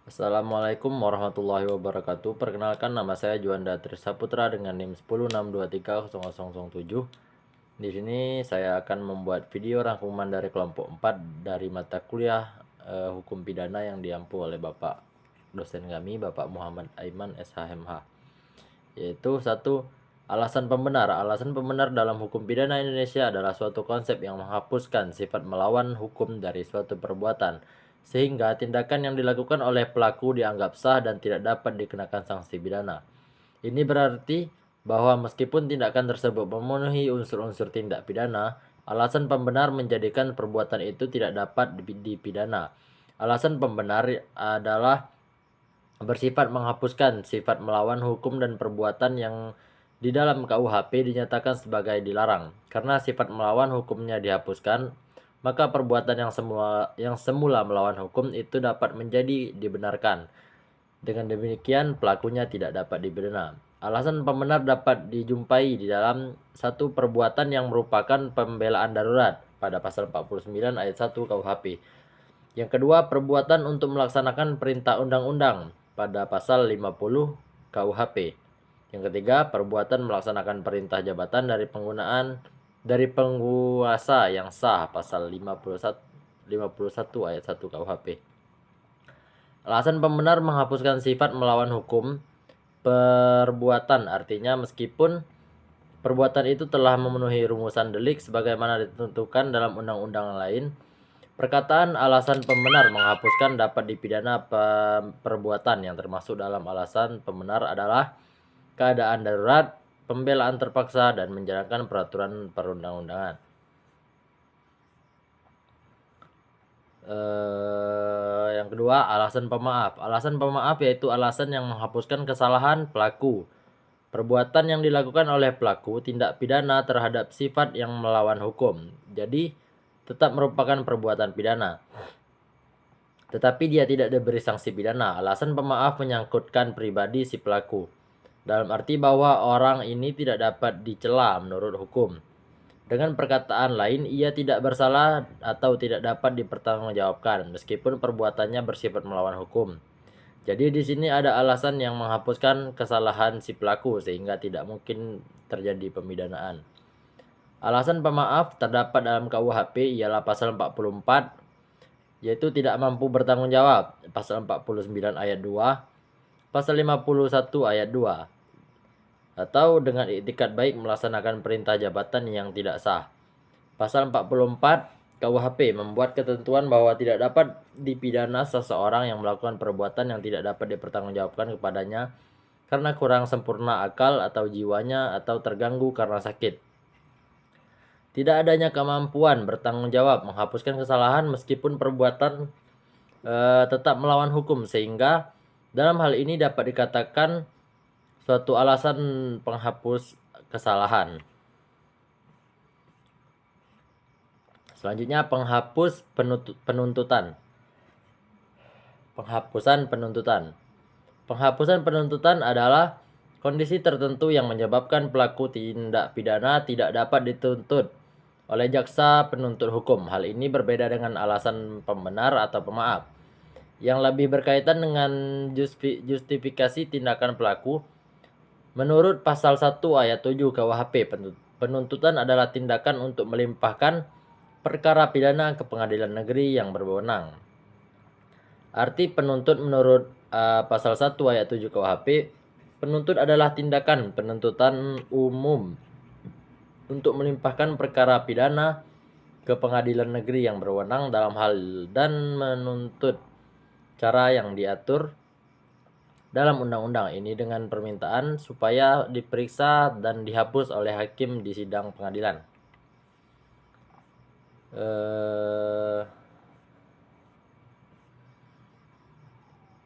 Assalamualaikum warahmatullahi wabarakatuh. Perkenalkan, nama saya Juanda Trisaputra dengan NIM 106230007. Di sini saya akan membuat video rangkuman dari kelompok 4 dari mata kuliah Hukum Pidana yang diampu oleh Bapak dosen kami, Bapak Muhammad Aiman SHMH. Yaitu satu, alasan pembenar. Alasan pembenar dalam hukum pidana Indonesia adalah suatu konsep yang menghapuskan sifat melawan hukum dari suatu perbuatan, sehingga tindakan yang dilakukan oleh pelaku dianggap sah dan tidak dapat dikenakan sanksi pidana. Ini berarti bahwa meskipun tindakan tersebut memenuhi unsur-unsur tindak pidana, alasan pembenar menjadikan perbuatan itu tidak dapat dipidana. Alasan pembenar adalah bersifat menghapuskan sifat melawan hukum dan perbuatan yang di dalam KUHP dinyatakan sebagai dilarang. Karena sifat melawan hukumnya dihapuskan, maka perbuatan yang semula melawan hukum itu dapat menjadi dibenarkan. Dengan demikian, pelakunya tidak dapat dipidana. Alasan pembenar dapat dijumpai di dalam satu perbuatan yang merupakan pembelaan darurat pada pasal 49 ayat 1 KUHP. Yang kedua, perbuatan untuk melaksanakan perintah undang-undang pada pasal 50 KUHP. Yang ketiga, perbuatan melaksanakan perintah jabatan dari penguasa yang sah pasal 51 ayat 1 KUHP. Alasan pembenar menghapuskan sifat melawan hukum perbuatan, artinya meskipun perbuatan itu telah memenuhi rumusan delik sebagaimana ditentukan dalam undang-undang lain, perkataan alasan pembenar menghapuskan dapat dipidana perbuatan yang termasuk dalam alasan pembenar adalah keadaan darurat, pembelaan terpaksa, dan menjalankan peraturan perundang-undangan. Yang kedua, alasan pemaaf. Alasan pemaaf yaitu alasan yang menghapuskan kesalahan pelaku. Perbuatan yang dilakukan oleh pelaku tindak pidana terhadap sifat yang melawan hukum, jadi tetap merupakan perbuatan pidana, tetapi dia tidak diberi sanksi pidana. Alasan pemaaf menyangkutkan pribadi si pelaku, dalam arti bahwa orang ini tidak dapat dicela menurut hukum. Dengan perkataan lain, ia tidak bersalah atau tidak dapat dipertanggungjawabkan meskipun perbuatannya bersifat melawan hukum. Jadi di sini ada alasan yang menghapuskan kesalahan si pelaku sehingga tidak mungkin terjadi pemidanaan. Alasan pemaaf terdapat dalam KUHP ialah pasal 44, yaitu tidak mampu bertanggung jawab, pasal 49 ayat 2, pasal 51 ayat 2, atau dengan iktikat baik melaksanakan perintah jabatan yang tidak sah. Pasal 44 KUHP membuat ketentuan bahwa tidak dapat dipidana seseorang yang melakukan perbuatan yang tidak dapat dipertanggungjawabkan kepadanya karena kurang sempurna akal atau jiwanya atau terganggu karena sakit. Tidak adanya kemampuan bertanggung jawab menghapuskan kesalahan meskipun perbuatan tetap melawan hukum, sehingga dalam hal ini dapat dikatakan suatu alasan penghapus kesalahan. Selanjutnya, penuntutan. Penghapusan penuntutan. Penghapusan penuntutan adalah kondisi tertentu yang menyebabkan pelaku tindak pidana tidak dapat dituntut oleh jaksa penuntut hukum. Hal ini berbeda dengan alasan pembenar atau pemaaf, yang lebih berkaitan dengan justifikasi tindakan pelaku. Menurut pasal 1 ayat 7 KUHP, penuntutan adalah tindakan untuk melimpahkan perkara pidana ke pengadilan negeri yang berwenang. Arti penuntut menurut pasal 1 ayat 7 KUHP, penuntut adalah tindakan penuntutan umum untuk melimpahkan perkara pidana ke pengadilan negeri yang berwenang dalam hal dan menuntut cara yang diatur dalam undang-undang ini dengan permintaan supaya diperiksa dan dihapus oleh hakim di sidang pengadilan.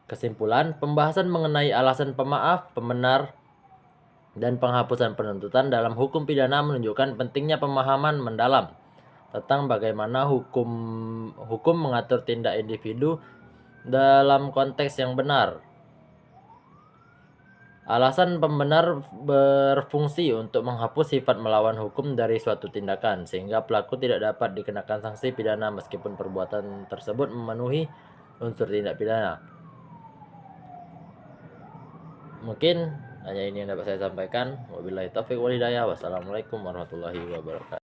Kesimpulan, pembahasan mengenai alasan pemaaf, pembenar, dan penghapusan penuntutan dalam hukum pidana menunjukkan pentingnya pemahaman mendalam tentang bagaimana hukum mengatur tindak individu dalam konteks yang benar. Alasan pembenar berfungsi untuk menghapus sifat melawan hukum dari suatu tindakan, sehingga pelaku tidak dapat dikenakan sanksi pidana meskipun perbuatan tersebut memenuhi unsur tindak pidana. Mungkin hanya ini yang dapat saya sampaikan. Wabillahi taufiq wal hidayah. Wassalamualaikum warahmatullahi wabarakatuh.